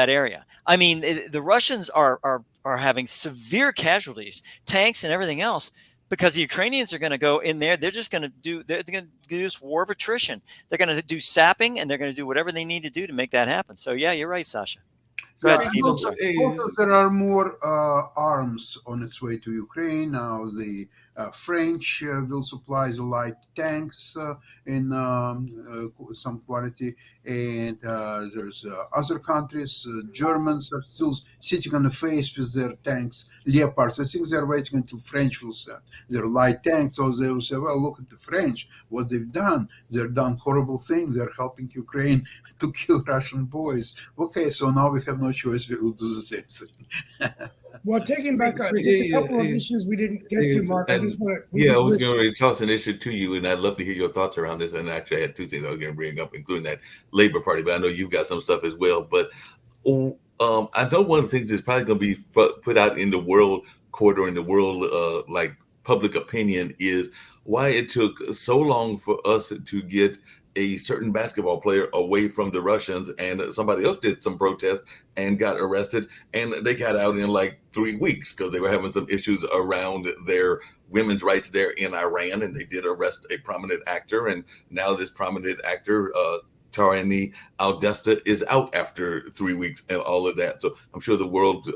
area. I mean, the Russians are having severe casualties, tanks and everything else, because the Ukrainians are going to go in there. They're just going to do. They're going to do this war of attrition. They're going to do sapping, and they're going to do whatever they need to do to make that happen. So yeah, you're right, Sasha. Go ahead, Yeah, Steve. I'm sorry. also there are more arms on its way to Ukraine now. The French will supply the light tanks in some quantity, and there's other countries. Germans are still sitting on the face with their tanks, Leopards. I think they're waiting until French will send their light tanks, so they will say, "Well, look at the French, what they've done. They've done horrible things. They're helping Ukraine to kill Russian boys." Okay, so now we have no choice. We will do the same thing. Well, taking back just a couple of issues we didn't get to, Mark. I just want to. I was going to toss an issue to you, and I'd love to hear your thoughts around this. And actually, I had two things I was going to bring up, including that Labor Party. But I know you've got some stuff as well. But I know one of the things that's probably going to be put out in the world court or in the world like public opinion is why it took so long for us to get a certain basketball player away from the Russians, and somebody else did some protests and got arrested, and they got out in like 3 weeks because they were having some issues around their women's rights there in Iran, and they did arrest a prominent actor, and now this prominent actor, Tarani Al-Desta, is out after 3 weeks and all of that. So I'm sure the world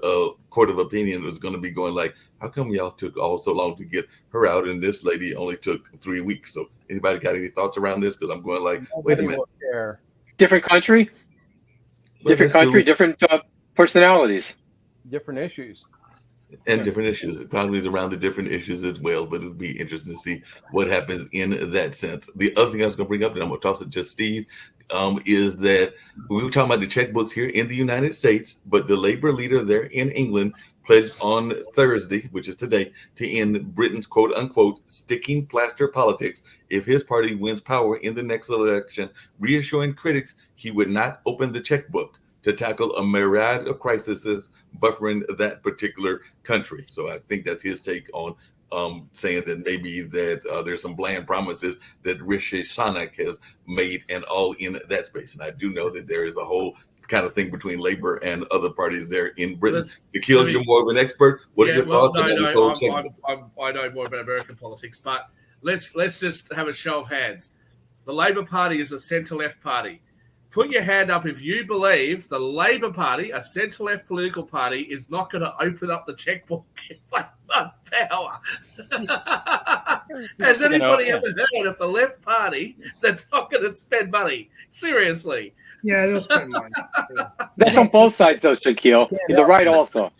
court of opinion is going to be going like, how come y'all took all so long to get her out, and this lady only took 3 weeks? So anybody got any thoughts around this? Because I'm going like, wait a minute. Different country, different personalities. Different issues. And different issues. Probably around the different issues as well, but it'll be interesting to see what happens in that sense. The other thing I was going to bring up, and I'm going to toss it to Steve, is that we were talking about the checkbooks here in the United States, but the labor leader there in England pledged on Thursday, which is today, to end Britain's quote unquote sticking plaster politics if his party wins power in the next election, reassuring critics he would not open the checkbook to tackle a myriad of crises buffering that particular country. So I think that's his take on saying that maybe that there's some bland promises that Rishi Sunak has made and all in that space. And I do know that there is a whole kind of thing between Labour and other parties there in Britain. Nikhil, you're more of an expert. What are your thoughts on this whole segment? I know more about American politics, but let's just have a show of hands. The Labour Party is a centre-left party. Put your hand up if you believe the Labour Party, a centre-left political party, is not going to open up the checkbook if they want power. Has anybody ever heard of a left party that's not going to spend money? Seriously. Yeah, they'll spend money. That's on both sides, though, Shaquille. The right also.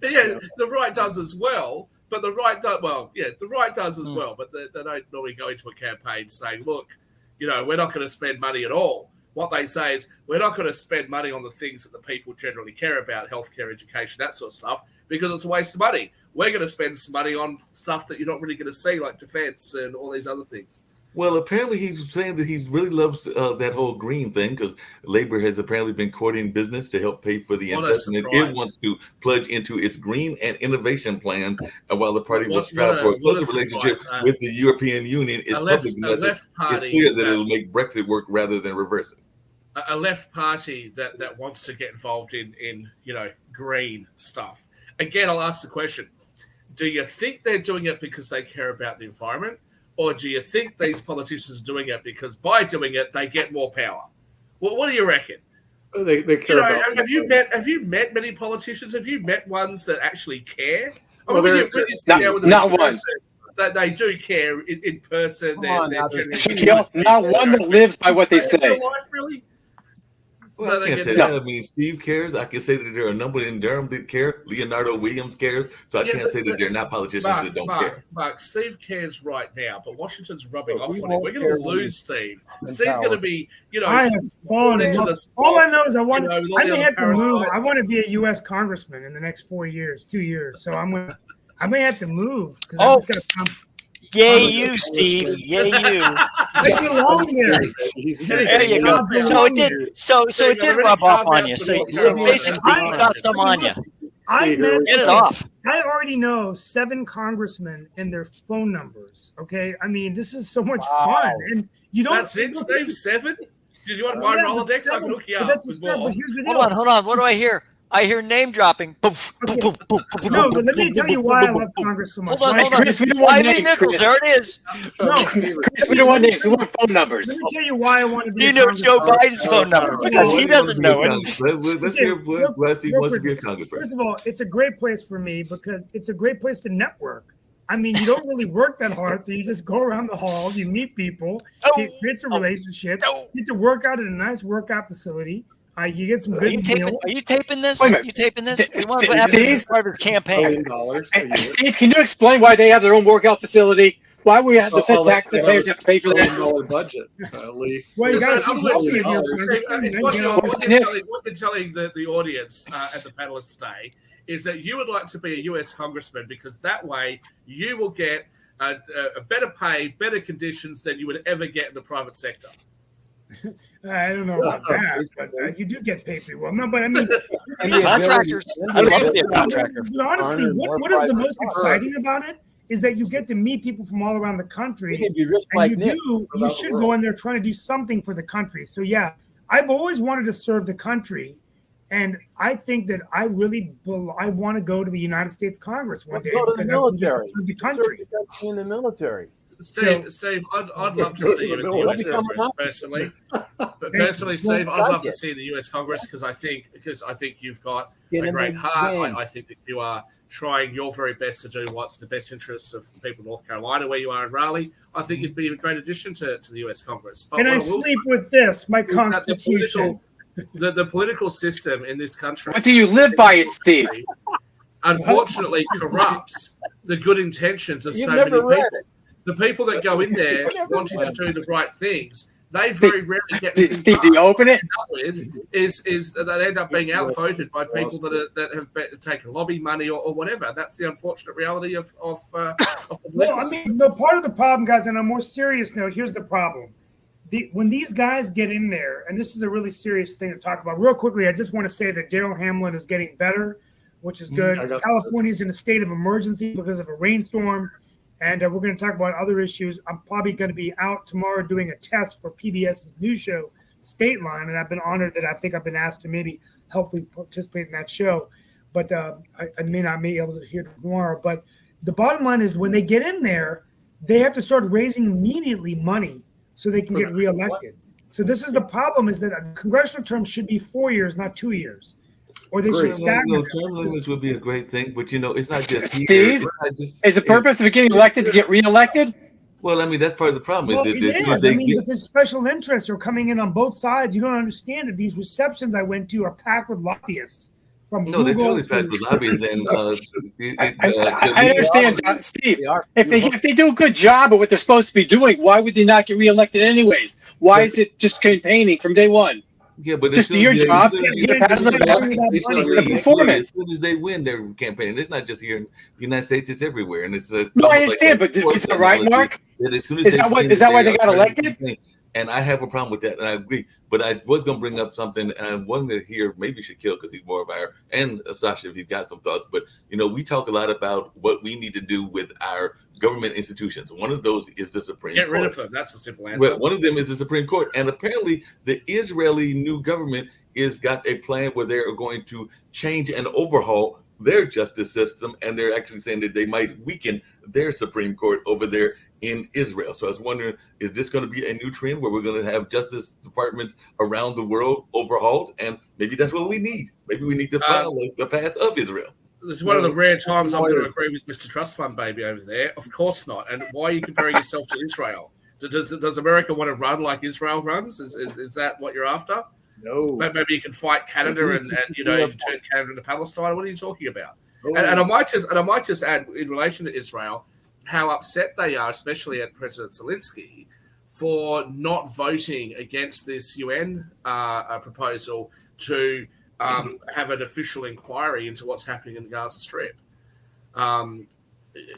Yeah, the right does as well. But the right does the right does as well. But they don't normally go into a campaign saying, "Look, we're not going to spend money at all." What they say is, we're not going to spend money on the things that the people generally care about, healthcare, education, that sort of stuff, because it's a waste of money. We're going to spend some money on stuff that you're not really going to see, like defense and all these other things. Well, apparently he's saying that he really loves that whole green thing because Labor has apparently been courting business to help pay for the investment it wants to pludge into its green and innovation plans. And while the party will strive for a closer relationship with the European Union, its public message is clear that it'll make Brexit work rather than reverse it. A left party that wants to get involved in green stuff. Again, I'll ask the question: do you think they're doing it because they care about the environment? Or do you think these politicians are doing it because by doing it, they get more power? Well, what do you reckon? They care about. Have you met many politicians? Have you met ones that actually care? Not one. They do care in person. Not one that lives by what they say. Really? Well, I can't say that. I mean, Steve cares. I can say that there are a number in Durham that care. Leonardo Williams cares. So I can't say that they're not politicians that don't care. Mark, Steve cares right now, but Washington's rubbing off on him. We're going to lose Steve. Steve's going to be, I have fallen into the spot. All I know is I may have to move. I want to be a U.S. congressman in the next 2 years. So I may have to move because I'm just going to Yay, you, Steve. Yay, you. I belong there. There you go. So it did rub off on you. So basically, you got some on you. Get it off. I already know 7 congressmen and their phone numbers. Okay, I mean this is so much fun, and you don't. That's it, Steve. 7. Did you want to buy Rolodex? I can hook you up. Hold on. What do I hear? I hear name dropping. No, but let me tell you why I love Congress so much. Hold on. Chris, we don't Why want me, names, Nichols? Chris. There it is. No, Chris, we don't want names. We want phone numbers. let me tell you why I want to be. You a know Congressman. Joe Biden's phone number because he doesn't know it. Let's hear what Steve wants to be a congressperson. First of all, it's a great place for me because it's a great place to network. I mean, you don't really work that hard, so you just go around the halls, you meet people, it creates a relationship. You get to work out at a nice workout facility. You get some good meals. Are you taping this? Wait a Are minute. you taping this? Steve? We want to have this as part of his campaign. Steve, can you explain why they have their own workout facility? Why we have the Fed taxpayers have to pay for that? $1 budget, Lee. Well, you got to Listen, keep healthy in here. what you're telling the audience at the panelists today is that you would like to be a U.S. congressman because that way you will get a better pay, better conditions than you would ever get in the private sector. I don't know about that, but you do get paid pretty well. No, but I mean, Contractors. I'd love to be a contractor. But honestly, what is the most exciting about it is that you get to meet people from all around the country, and you should go in there trying to do something for the country. So yeah, I've always wanted to serve the country, and I think that I want to go to the United States Congress one day because I want to serve the country. In the military. Steve, I'd love to see you in the U.S. Congress personally. But personally, Steve, I'd love to see you in the U.S. Congress because I think you've got a great heart. I think that you are trying your very best to do what's the best interests of the people of North Carolina, where you are in Raleigh. I think you'd be a great addition to the U.S. Congress. But and I sleep with this, my Constitution. The political system in this country. What do you live by it, Steve? Unfortunately, corrupts the good intentions of so many people. The people that go in there wanting to do the right things, they very rarely get. Steve, do you open it? Is that they end up being outvoted by people that have taken lobby money or whatever. That's the unfortunate reality of the well, I mean, part of the problem, guys. On a more serious note, here's the problem: when these guys get in there, and this is a really serious thing to talk about. Real quickly, I just want to say that Daryl Hamlin is getting better, which is good. California's in a state of emergency because of a rainstorm. And we're going to talk about other issues. I'm probably going to be out tomorrow doing a test for PBS's new show, State Line, and I've been honored that I think I've been asked to maybe hopefully participate in that show. But I may not be able to hear tomorrow. But the bottom line is when they get in there, they have to start raising immediately money so they can get reelected. So this is the problem: is that a congressional term should be 4 years, not 2 years. Or they should stagnate. Term limits would be a great thing, but it's not just Steve. Is the purpose of getting elected to get reelected? Well, I mean that's part of the problem. Well, because special interests are coming in on both sides. You don't understand it. These receptions I went to are packed with lobbyists. No, they're totally packed with lobbyists. I understand, Steve. If they do a good job of what they're supposed to be doing, why would they not get reelected anyways? Why is it just campaigning from day one? Yeah, but just do your job. Performance. As soon as they win their campaign, it's not just here in the United States; it's everywhere. And it's no, I understand, but is that right, Mark? As soon as is that why they got elected? And I have a problem with that, and I agree. But I was going to bring up something, and I wanted to hear maybe Shaquille because he's more of our, and Sasha if he's got some thoughts. But we talk a lot about what we need to do with our government institutions. One of those is the Supreme Court. Get rid of them. That's a simple answer. Well, one of them is the Supreme Court, and apparently the Israeli new government is got a plan where they are going to change and overhaul their justice system, and they're actually saying that they might weaken their Supreme Court over there in Israel. So I was wondering, is this going to be a new trend where we're going to have justice departments around the world overhauled? And maybe that's what we need. Maybe we need to follow the path of Israel. This is one of the rare times I'm going to agree with Mr. Trust Fund Baby over there. Of course not. And why are you comparing yourself to Israel? Does America want to run like Israel runs? Is that what you're after? No. Maybe you can fight Canada and you can turn Canada into Palestine. What are you talking about? And I might just add in relation to Israel how upset they are, especially at President Zelensky, for not voting against this UN proposal to have an official inquiry into what's happening in the Gaza Strip.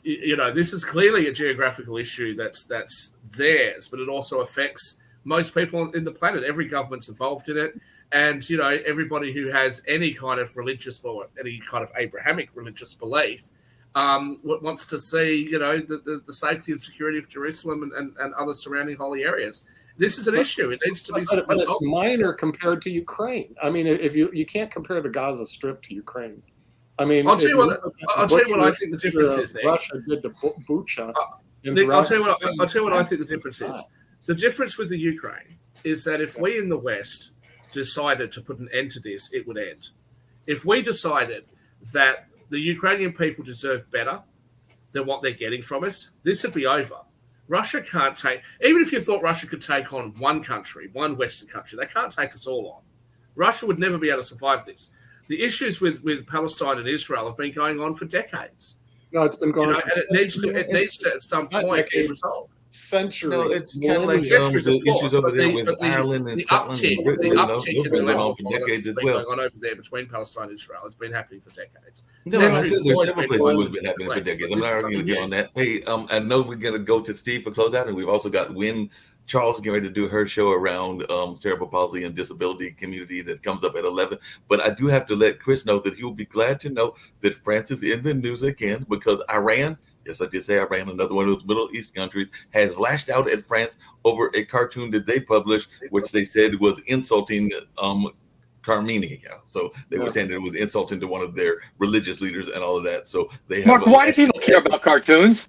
This is clearly a geographical issue that's theirs, but it also affects most people in the planet. Every government's involved in it. And, everybody who has any kind of religious or any kind of Abrahamic religious belief wants to see, the safety and security of Jerusalem and other surrounding holy areas. This is an issue. It needs to be but it's minor compared to Ukraine. I mean, if you can't compare the Gaza Strip to Ukraine. I mean, I'll tell you what I think the difference is there. Russia did to Bucha. I'll tell you what I think the difference is. The difference with the Ukraine is that if we in the West decided to put an end to this, it would end. If we decided that the Ukrainian people deserve better than what they're getting from us, this would be over. Russia can't take, even if you thought Russia could take on one country, one Western country, they can't take us all on. Russia would never be able to survive this. The issues with Palestine and Israel have been going on for decades. No, it's been going on. And it needs to at some point be resolved. Centuries. No, it's kind of like the issues over there with Ireland and Scotland and Britain. The uptick in the level of for violence decades that's as been well. going on over there between Palestine and Israel has been happening for decades. No, there's several places where it's been happening for decades. I'm not arguing with you on that. Hey, I know we're going to go to Steve for closeout, and we've also got Wynn Charles getting ready to do her show around cerebral palsy and disability community that comes up at 11. But I do have to let Chris know that he will be glad to know that France is in the news again because Iran, yes, I did say Iran, another one of those Middle East countries, has lashed out at France over a cartoon that they published, which they said was insulting Carmenia. So they were saying that it was insulting to one of their religious leaders and all of that. So they Mark, why do people care about cartoons?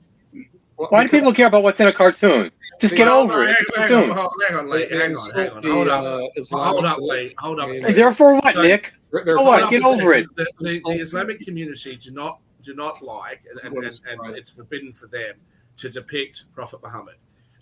Why do people care about what's in a cartoon? Just get over it. It's a cartoon. Hang on, Lee. Hang on. Hold up. Therefore what, Nick? So what? Get over it. The Islamic community do not like, and it's forbidden for them to depict Prophet Muhammad.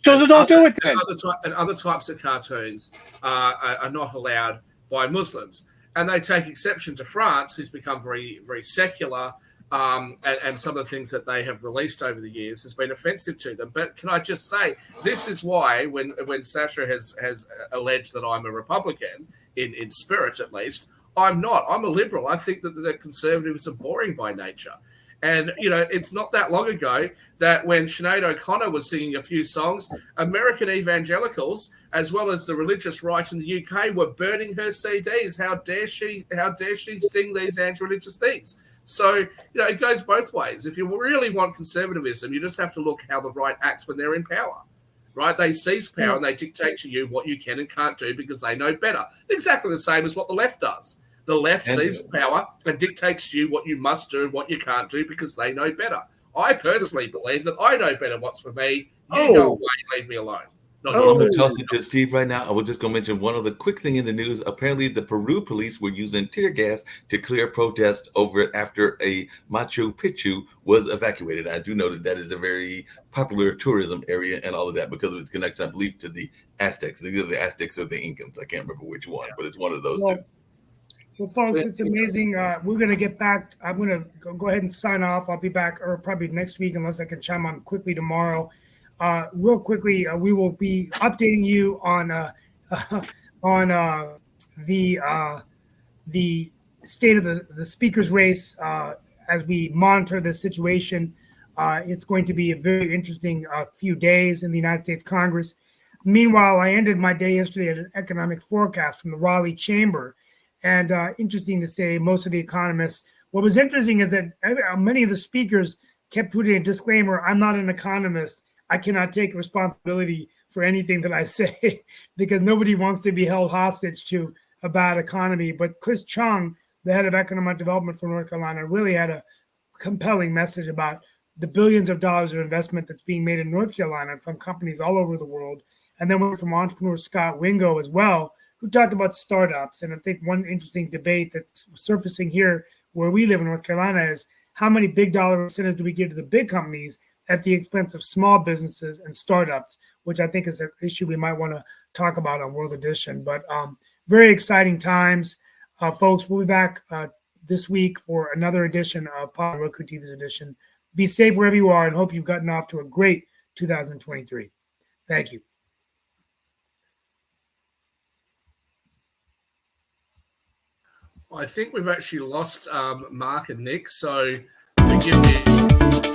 So don't do it then. And other types of cartoons are not allowed by Muslims. And they take exception to France, who's become very, very secular, and some of the things that they have released over the years has been offensive to them. But can I just say, this is why when Sasha has alleged that I'm a Republican, in spirit at least, I'm not. I'm a liberal. I think that the conservatives are boring by nature. And, it's not that long ago that when Sinead O'Connor was singing a few songs, American evangelicals, as well as the religious right in the UK, were burning her CDs. How dare she sing these anti-religious things? So, it goes both ways. If you really want conservatism, you just have to look how the right acts when they're in power. Right? They seize power and they dictate to you what you can and can't do because they know better. Exactly the same as what the left does. The left seizes power and dictates to you what you must do and what you can't do because they know better. I personally believe that I know better what's for me. You go away and leave me alone. I'm going to toss it to Steve right now. I was just going to mention one other quick thing in the news. Apparently, the Peru police were using tear gas to clear protests over after a Machu Picchu was evacuated. I do know that is a very popular tourism area and all of that because of its connection, I believe, to the Aztecs. Either the Aztecs or the Incans. I can't remember which one, but it's one of those two. Well, folks, it's amazing. We're going to get back. I'm going to go ahead and sign off. I'll be back or probably next week unless I can chime on quickly tomorrow. Real quickly, we will be updating you on the state of the speaker's race as we monitor the situation. It's going to be a very interesting few days in the United States Congress. Meanwhile, I ended my day yesterday at an economic forecast from the Raleigh Chamber. And interesting to say, most of the economists, what was interesting is that many of the speakers kept putting a disclaimer, I'm not an economist. I cannot take responsibility for anything that I say because nobody wants to be held hostage to a bad economy. But Chris Chung, the head of economic development for North Carolina, really had a compelling message about the billions of dollars of investment that's being made in North Carolina from companies all over the world. And then from entrepreneur Scott Wingo as well, who talked about startups. And I think one interesting debate that's surfacing here where we live in North Carolina is how many big dollar incentives do we give to the big companies at the expense of small businesses and startups, which I think is an issue we might want to talk about on World Edition. But very exciting times. Folks, we'll be back this week for another edition of Pod Roku TV's edition. Be safe wherever you are and hope you've gotten off to a great 2023. Thank you. I think we've actually lost Mark and Nick, so forgive me.